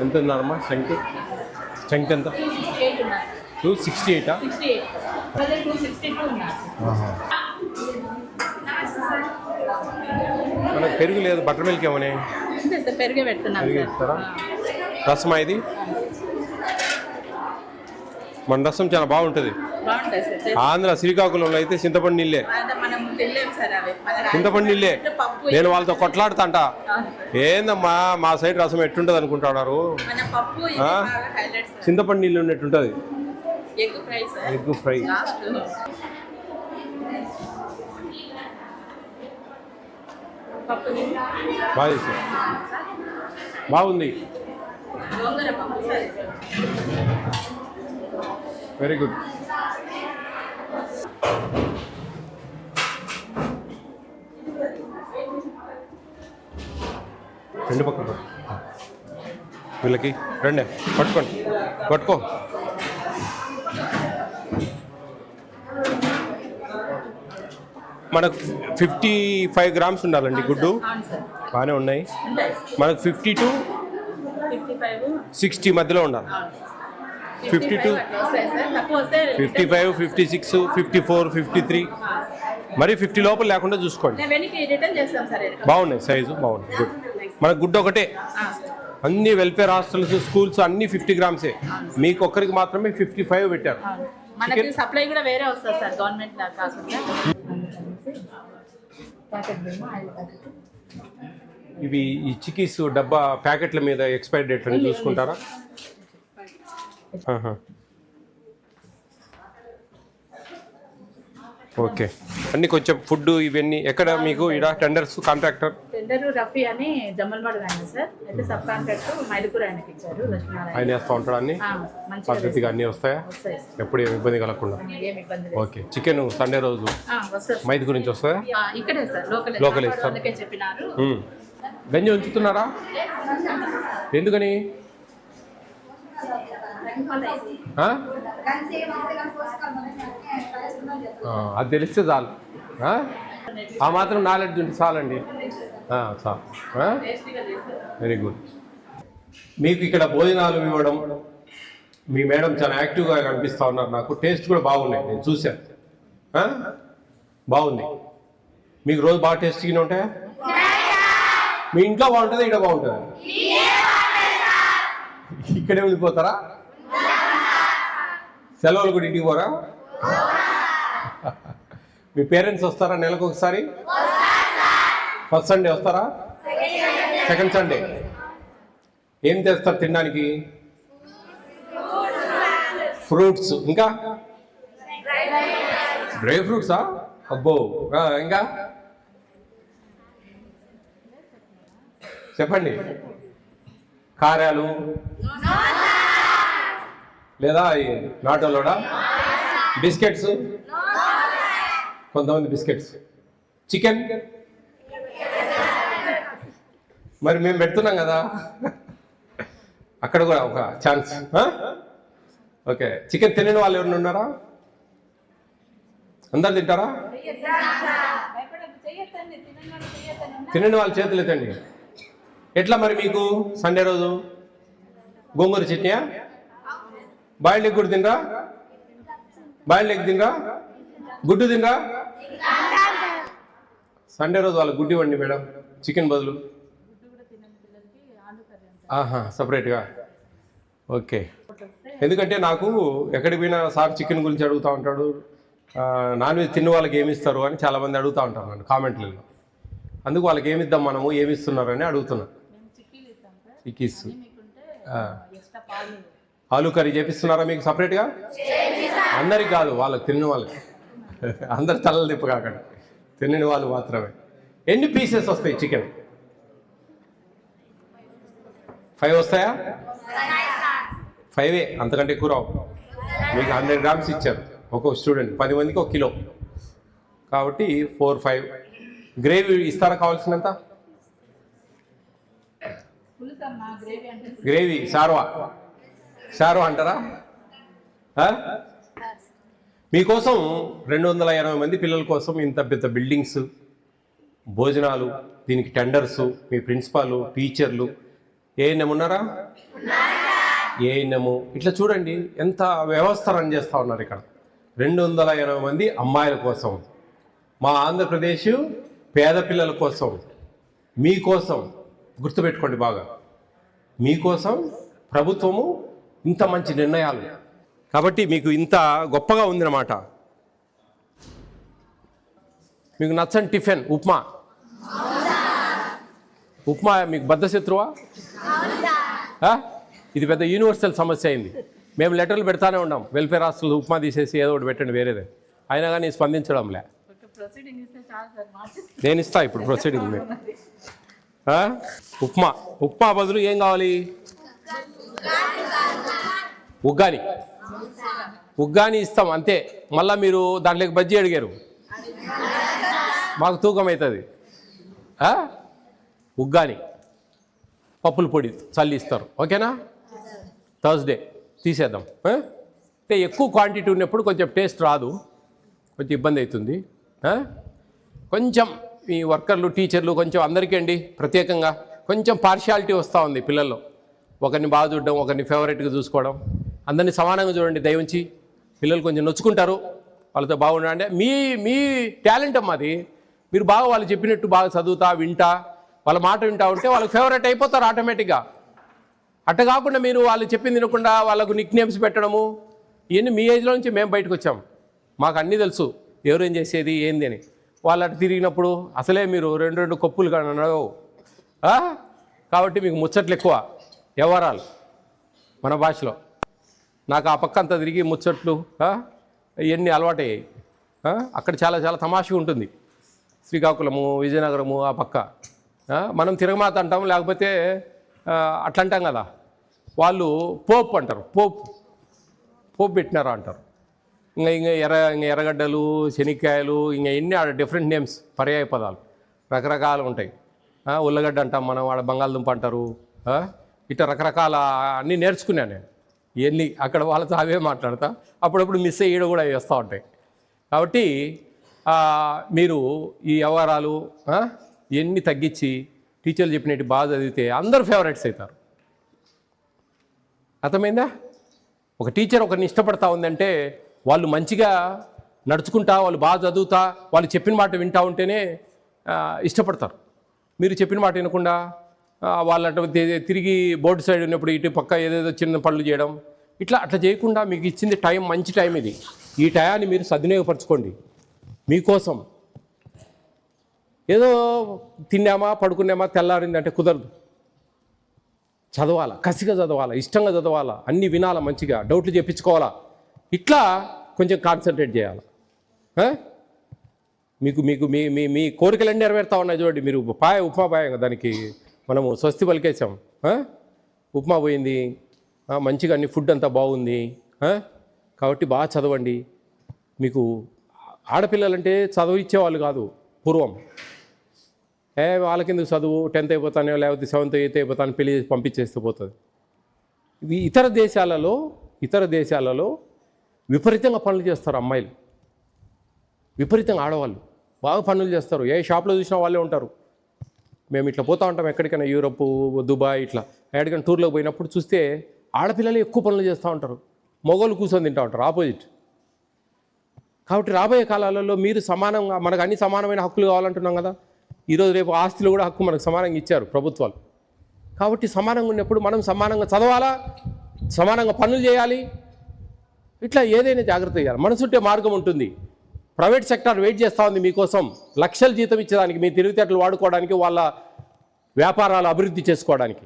ఎంత ఉందమ్మా strength? Strength ఎంత? 268. మనకు పెరుగు లేదు, బటర్ మిల్క్ ఏమని పెరుగు పెడుతున్నారా? రసమా ఇది? మన రసం చాలా బాగుంటుంది. ఆంధ్ర శ్రీకాకుళంలో అయితే చింతపండు నీళ్ళే, చింతపండు నీళ్ళే. నేను వాళ్ళతో కొట్లాడుతాంట, ఏందమ్మా మా సైడ్ రసం ఎట్టుంటుంది అనుకుంటున్నారు. చింతపండు నీళ్ళు ఉన్నట్టుంటుంది. ఎగ్ ఫ్రై బాగా చేశారు, బాగుంది, వెరీ గుడ్. రెండు పక్కన వీళ్ళకి రండి, పట్టుకోండి, పట్టుకో. మనకు 55 గ్రామ్స్ ఉండాలండి గుడ్డు. బాగానే ఉన్నాయి. మనకు 50 to 60 మధ్యలో ఉండాలి. 52, 55, 56, 54, 53, మరి 50 లోపల లేకుండా చూసుకోండి. బాగున్నాయి, సైజు బాగున్నాయి, గుడ్. మనకు గుడ్డు ఒకటే, అన్ని వెల్ఫేర్ హాస్టల్స్, స్కూల్స్ అన్ని 50 గ్రామ్సే. మీకు ఒక్కరికి మాత్రమే 55 పెట్టారు. సప్లై కూడా వేరే వస్తుంది సార్, గవర్నమెంట్ కాకుండా. ఇవి ఈ చిక్కీస్ డబ్బా ప్యాకెట్ల మీద ఎక్స్పైరీ డేట్ అని చూసుకుంటారా? ఓకే. అన్ని కొంచెం ఫుడ్ ఇవన్నీ ఎక్కడ మీకు ఇక్కడ టెండర్స్? కాంట్రాక్టర్ రఫీ అని జమ్మల్వాడ ఆయన సార్, అయితే సబ్ కాంట్రాక్టర్ మైదుకూరు ఆయనకి ఇచ్చారు. ఆయన వేస్తూ ఉంటాడు, అన్ని పద్ధతిగా అన్నీ వస్తాయా? ఎప్పుడు ఏమి ఇబ్బంది కలగకుండా. ఓకే. చికెన్ సండే రోజు మైదుకూరు నుంచి వస్తాయా? ఇక్కడే సార్, లోకల్ ఇస్తారు. చెప్పినారు. గంజి ఉంచుతున్నారా? ఎందుకని? అది తెలిస్తే చాలు, ఆ మాత్రం నాలెడ్జ్ ఉంటే చాలండి, చాలు. Very good. మీకు ఇక్కడ భోజనాలు ఇవ్వడం, మీ మేడం చాలా యాక్టివ్గా కనిపిస్తూ ఉన్నారు. నాకు టేస్ట్ కూడా బాగున్నాయి, నేను చూశాను. బాగుంది. మీకు రోజు బాగా టేస్టీగానే ఉంటాయా? మీ ఇంట్లో బాగుంటుందా, ఇక్కడ బాగుంటుందా? ఇక్కడే ఉండిపోతారా? సెలవులు కూడా ఇంటికి పోరా? మీ పేరెంట్స్ వస్తారా నెలకు ఒకసారి? ఫస్ట్ సండే వస్తారా? సెకండ్ సండే ఏం చేస్తారు తినడానికి? ఫ్రూట్స్, ఇంకా డ్రై ఫ్రూట్సా? అబ్బో, ఇంకా చెప్పండి. కారాలు లేదా నాటోలోడా? బిస్కెట్స్, కొంతమంది బిస్కెట్స్. చికెన్ మరి మేము పెడుతున్నాం కదా, అక్కడ కూడా ఒక ఛాన్స్. ఓకే. చికెన్ తినని వాళ్ళు ఎవరైనా ఉన్నారా? అందరు తింటారా? తినని వాళ్ళు చేతులు ఎత్తండి. ఎట్లా మరి మీకు సండే రోజు? గోంగూర చట్నీయా? బాయిల్డ్ ఎగ్ కూడా తినరా? బాయిల్డ్ ఎగ్ తినరా? గుడ్డు తినరా? సండే రోజు వాళ్ళ గుడ్డు ఇవ్వండి మేడం, చికెన్ బదులు. సపరేట్గా. ఓకే. ఎందుకంటే నాకు ఎక్కడికి పోయినా సార్ చికెన్ గురించి అడుగుతూ ఉంటాడు, నాన్ వెజ్ తిన్న వాళ్ళకి ఏమిస్తారు అని చాలామంది అడుగుతూ ఉంటారు నన్ను కామెంట్లలో. అందుకు వాళ్ళకి ఏమిద్దాం మనము, ఏమిస్తున్నారని అడుగుతున్నా. చిక్కీస్, ఆలూ కర్రీ చేపిస్తున్నారా మీకు సపరేట్గా? అందరికి కాదు, వాళ్ళకి తిన్న వాళ్ళకి. అందరు తలలు తిప్ప కాకండి, తినని వాళ్ళు మాత్రమే. ఎన్ని పీసెస్ వస్తాయి చికెన్? 5 వస్తాయా? 5, అంతకంటే ఎక్కువ రావు. మీకు 100 గ్రామ్స్ ఇచ్చారు ఒక్కొక్క స్టూడెంట్, 10 మందికి 1 కిలో కాబట్టి 4, 5. గ్రేవీ ఇస్తారా కావాల్సినంత? గ్రేవీ షార్వా అంటారా? మీకోసం 280 మంది పిల్లల కోసం ఇంత పెద్ద బిల్డింగ్స్, భోజనాలు, దీనికి టెండర్స్, మీ ప్రిన్సిపాల్, టీచర్లు, ఏఎన్ఎం ఉన్నారా? ఏఎన్ఎం ఇట్లా చూడండి ఎంత వ్యవస్థ రన్ చేస్తూ ఉన్నారు ఇక్కడ. 280 మంది అమ్మాయిల కోసం, మా ఆంధ్రప్రదేశ్ పేద పిల్లల కోసం, మీకోసం, గుర్తుపెట్టుకోండి బాగా, మీకోసం ప్రభుత్వము ఇంత మంచి నిర్ణయాలు. కాబట్టి మీకు ఇంత గొప్పగా ఉందన్నమాట. మీకు నచ్చని టిఫిన్ ఉప్మా. ఉప్మా మీకు బద్ధశత్రువా? ఇది పెద్ద యూనివర్సల్ సమస్య అయింది. మేము లెటర్లు పెడతానే ఉన్నాం, వెల్ఫేర్ హాస్టల్ ఉప్మా తీసేసి ఏదో ఒకటి పెట్టండి వేరేదే, అయినా కానీ స్పందించడంలే. నేను ఇస్తా ఇప్పుడు ప్రొసీడింగ్. ఉప్మా, ఉప్మా బదులు ఏం కావాలి? ఉగ్గాని. ఉగ్గాని ఇస్తాం అంతే. మళ్ళీ మీరు దాంట్లోకి బజ్జీ అడిగారు, మాకు తూకం అవుతుంది. ఉగ్గాని పప్పుల పొడి చల్లి ఇస్తారు, ఓకేనా? థర్స్డే తీసేద్దాం. అంటే ఎక్కువ క్వాంటిటీ ఉన్నప్పుడు కొంచెం టేస్ట్ రాదు, కొంచెం ఇబ్బంది అవుతుంది. కొంచెం ఈ వర్కర్లు, టీచర్లు కొంచెం అందరికీ అండి ప్రత్యేకంగా కొంచెం పార్షియాలిటీ వస్తూ ఉంది పిల్లల్లో. ఒకరిని బాగా చూడడం, ఒకరిని ఫేవరెట్గా చూసుకోవడం, అందరినీ సమానంగా చూడండి దయవుంచి. పిల్లలు కొంచెం నొచ్చుకుంటారు, వాళ్ళతో బాగుండాలంటే మీ టాలెంట్ అమ్మా అది. మీరు బాగా వాళ్ళు చెప్పినట్టు బాగా చదువుతా, వింటా, వాళ్ళ మాట వింటా ఉంటే వాళ్ళకి ఫేవరెట్ అయిపోతారు ఆటోమేటిక్గా. అట్ట కాకుండా మీరు వాళ్ళు చెప్పింది వినకుండా వాళ్ళకు నిక్ నేమ్స్ పెట్టడము, ఇవన్నీ మీ ఏజ్లో నుంచి మేము బయటకు వచ్చాం, మాకు అన్నీ తెలుసు ఎవరేం చేసేది ఏంది అని. వాళ్ళు అటు తిరిగినప్పుడు అసలే మీరు రెండు కొప్పులు కనవు కాబట్టి మీకు ముచ్చట్లు ఎక్కువ, వ్యవహారాలు మన భాషలో. నాకు ఆ పక్క అంతా తిరిగి ముచ్చట్లు ఇవన్నీ అలవాటయ్యాయి. అక్కడ చాలా చాలా తమాషగా ఉంటుంది. శ్రీకాకుళము, విజయనగరము ఆ పక్క మనం తిరగమాత అంటాము, లేకపోతే అట్లా అంటాం కదా. వాళ్ళు పోపు అంటారు, పోపు పెట్టినారా అంటారు. ఇంకా ఎర్రగడ్డలు, శనక్కాయలు, ఇంకా ఎన్ని డిఫరెంట్ నేమ్స్, పర్యాయ పదాలు రకరకాలు ఉంటాయి. ఉల్లగడ్డ అంటాం మనం, వాడ బంగాళదుంప అంటారు. ఇట్లా రకరకాల అన్నీ నేర్చుకున్నాను నేను. ఇవన్నీ అక్కడ వాళ్ళతో అవే మాట్లాడతా, అప్పుడప్పుడు మిస్ అయ్యి కూడా వేస్తూ ఉంటాయి. కాబట్టి మీరు ఈ వ్యవహారాలు ఇవన్నీ తగ్గించి టీచర్లు చెప్పినట్టు బాగా చదివితే అందరూ ఫేవరెట్స్ అవుతారు. అర్థమైందా? ఒక టీచర్ ఒకరిని ఇష్టపడతా ఉందంటే వాళ్ళు మంచిగా నడుచుకుంటా, వాళ్ళు బాగా చదువుతా, వాళ్ళు చెప్పిన మాట వింటూ ఉంటేనే ఇష్టపడతారు. మీరు చెప్పిన మాట వినకుండా వాళ్ళ తిరిగి బోర్డు సైడ్ ఉన్నప్పుడు ఇటు పక్క ఏదేదో చిన్న పనులు చేయడం, అట్లా చేయకుండా మీకు ఇచ్చింది టైం, మంచి టైం ఇది. ఈ టయాన్ని మీరు సద్వినియోగపరచుకోండి మీకోసం. ఏదో తిన్నామా, పడుకున్నామా, తెల్లారిందంటే కుదరదు. చదవాలా, కసిగా చదవాలా, ఇష్టంగా చదవాలా, అన్నీ వినాలా, మంచిగా డౌట్లు చెప్పించుకోవాలా. ఇట్లా కొంచెం కాన్సన్ట్రేట్ చేయాలి. మీకు మీకు మీ మీ మీ కోరికలన్నీ నెరవేరుతా ఉన్నాయి చూడండి. మీరు ఉప్మా పాయం, దానికి మనము స్వస్తి పలికేసాం. ఉప్మా పోయింది, మంచిగా అన్ని ఫుడ్ అంతా బాగుంది. కాబట్టి బాగా చదవండి. మీకు ఆడపిల్లలంటే చదువు ఇచ్చేవాళ్ళు కాదు పూర్వం. వాళ్ళకిందుకు చదువు, 10th అయిపోతానో లేకపోతే 7th 8th అయిపోతాను పెళ్లి చేసి పంపించేస్తూ పోతుంది. ఇవి ఇతర దేశాలలో విపరీతంగా పనులు చేస్తారు అమ్మాయిలు, విపరీతంగా ఆడవాళ్ళు బాగా పనులు చేస్తారు. ఏ షాప్లో చూసినా వాళ్ళే ఉంటారు. మేము ఇట్లా పోతూ ఉంటాం ఎక్కడికైనా, యూరోప్, దుబాయ్, ఇట్లా ఎక్కడికైనా టూర్లోకి పోయినప్పుడు చూస్తే ఆడపిల్లలు ఎక్కువ పనులు చేస్తూ ఉంటారు, మగవాళ్ళు కూర్చొని తింటూ ఉంటారు, ఆపోజిట్. కాబట్టి రాబోయే కాలాలలో మీరు సమానంగా, మనకు అన్ని సమానమైన హక్కులు కావాలంటున్నాం కదా. ఈరోజు రేపు ఆస్తిలో కూడా హక్కు మనకు సమానంగా ఇచ్చారు ప్రభుత్వాలు. కాబట్టి సమానంగా ఉన్నప్పుడు మనం సమానంగా చదవాలా, సమానంగా పనులు చేయాలి. ఇట్లా ఏదైనా జాగ్రత్త చేయాలి. మనసుంటే మార్గం ఉంటుంది. ప్రైవేట్ సెక్టార్ వెయిట్ చేస్తూ ఉంది మీకోసం, లక్షల జీతం ఇచ్చేదానికి, మీ తెలివితేటలు వాడుకోవడానికి, వాళ్ళ వ్యాపారాలు అభివృద్ధి చేసుకోవడానికి.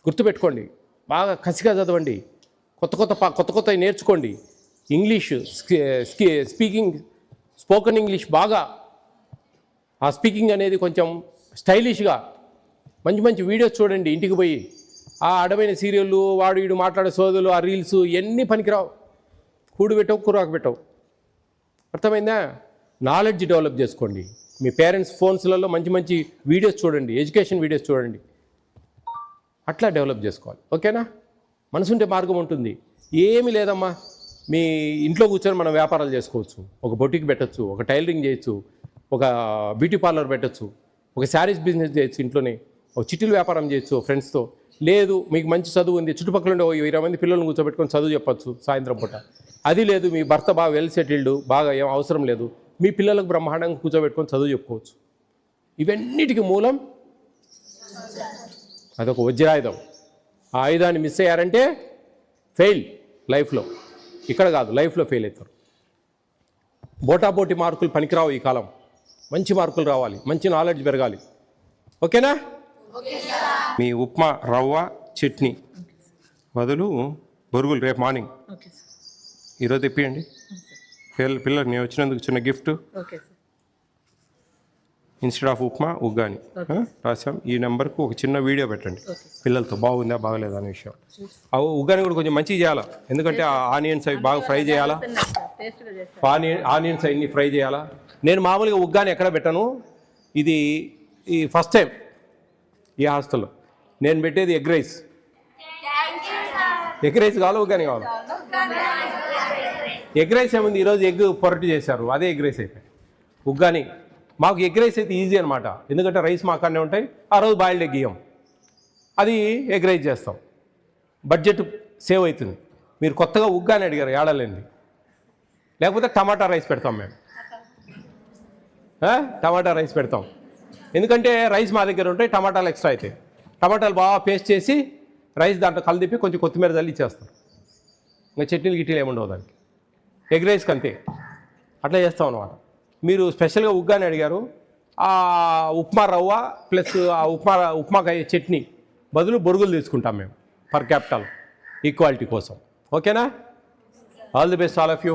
గుర్తుపెట్టుకోండి, బాగా కసిగా చదవండి, కొత్త నేర్చుకోండి. ఇంగ్లీష్ స్పోకెన్ ఇంగ్లీష్ బాగా, ఆ స్పీకింగ్ అనేది కొంచెం స్టైలిష్గా మంచి వీడియోస్ చూడండి. ఇంటికి పోయి ఆ అడమైన సీరియళ్ళు, వాడు వీడు మాట్లాడే సోదులు, ఆ రీల్స్ ఎన్ని పనికిరావు. కూడు పెట్టవు, కూరాకు పెట్టవు. అర్థమైందా? నాలెడ్జ్ డెవలప్ చేసుకోండి. మీ పేరెంట్స్ ఫోన్స్లలో మంచి వీడియోస్ చూడండి, ఎడ్యుకేషన్ వీడియోస్ చూడండి. అట్లా డెవలప్ చేసుకోవాలి, ఓకేనా? మనసుంటే మార్గం ఉంటుంది. ఏమీ లేదమ్మా, మీ ఇంట్లో కూర్చొని మనం వ్యాపారాలు చేసుకోవచ్చు. ఒక బొటిక్ పెట్టచ్చు, ఒక టైలరింగ్ చేయొచ్చు, ఒక బ్యూటీ పార్లర్ పెట్టచ్చు, ఒక శారీస్ బిజినెస్ చేయొచ్చు ఇంట్లోనే. ఒక చిట్టీలు వ్యాపారం చేయొచ్చు ఫ్రెండ్స్తో. లేదు మీకు మంచి చదువు ఉంది, చుట్టుపక్కల ఉండే 20 మంది పిల్లల్ని కూర్చోబెట్టుకొని చదువు చెప్పచ్చు సాయంత్రం పూట. అది లేదు మీ భర్త బాగా వెల్ సెటిల్డ్, బాగా ఏం అవసరం లేదు, మీ పిల్లలకు బ్రహ్మాండంగా కూర్చోబెట్టుకొని చదువు చెప్పుకోవచ్చు. ఇవన్నిటికీ మూలం అదొక వజ్రాయుధం. ఆ ఆయుధాన్ని మిస్ అయ్యారంటే ఫెయిల్ లైఫ్లో. ఇక్కడ కాదు, లైఫ్లో ఫెయిల్ అవుతారు. బోటాబోటి మార్కులు పనికిరావు ఈ కాలం. మంచి మార్కులు రావాలి, మంచి నాలెడ్జ్ పెరగాలి. ఓకేనా? మీ ఉప్మా రవ్వ చట్నీ బదులు బొరుగులు రేపు మార్నింగ్ ఓకే సార్. ఈరోజు తెప్పియండి. పిల్లలకు నేను వచ్చినందుకు చిన్న gift. Okay sir. Instead of upma uggani రాసాం. ఈ నెంబర్కు ఒక చిన్న వీడియో పెట్టండి పిల్లలతో, బాగుందా బాగలేదా అనే విషయం. ఆ ఉగ్గాని కూడా కొంచెం మంచిగా చేయాలా, ఎందుకంటే ఆ ఆనియన్స్ అవి బాగా ఫ్రై చేయాలా, టేస్ట్గా చేస్తాను. ఆనియన్స్ అవన్నీ ఫ్రై చేయాలా. నేను మామూలుగా ఉగ్గాని ఎక్కడ పెట్టాను, ఇది ఈ ఫస్ట్ టైం ఈ హాస్టల్లో నేను పెట్టేది ఎగ్ రైస్. ఎగ్ రైస్ కావాలా ఉగ్గాని కావాలా? ఎగ్ రైస్ ఏముంది, ఈరోజు ఎగ్ పొరటి చేశారు, అదే ఎగ్ రైస్ అయిపోయి. ఉగ్గాని మాకు ఎగ్ రైస్ అయితే ఈజీ అనమాట, ఎందుకంటే రైస్ మా అక్కడనే ఉంటాయి. ఆ రోజు బాయిల్డ్ ఎగ్ ఇయ్యం, అది ఎగ్ రైస్ చేస్తాం. బడ్జెట్ సేవ్ అవుతుంది. మీరు కొత్తగా ఉగ్గాని అడిగారు, ఏడలేండి. లేకపోతే టమాటా రైస్ పెడతాం మేము. టమాటా రైస్ పెడతాం, ఎందుకంటే రైస్ మా దగ్గర ఉంటాయి, టమాటాలు ఎక్స్ట్రా అవుతాయి. టమాటాలు బాగా పేస్ట్ చేసి రైస్ దాంట్లో కలిపి కొంచెం కొత్తిమీర చల్లి ఇచ్చేస్తాం. ఇంకా చట్నీలు గిట్టీలు ఏముండవు దానికి. ఎగ్ రైస్కి అంతే, అట్లా చేస్తాం అన్నమాట. మీరు స్పెషల్గా ఉగ్గాని అడిగారు, ఆ ఉప్మా రవ్వ ప్లస్ ఆ ఉప్మాకాయ చట్నీ బదులు బొరుగులు తీసుకుంటాం మేము పర్ క్యాపిటల్ ఈక్వాలిటీ కోసం. ఓకేనా? All the best all of you.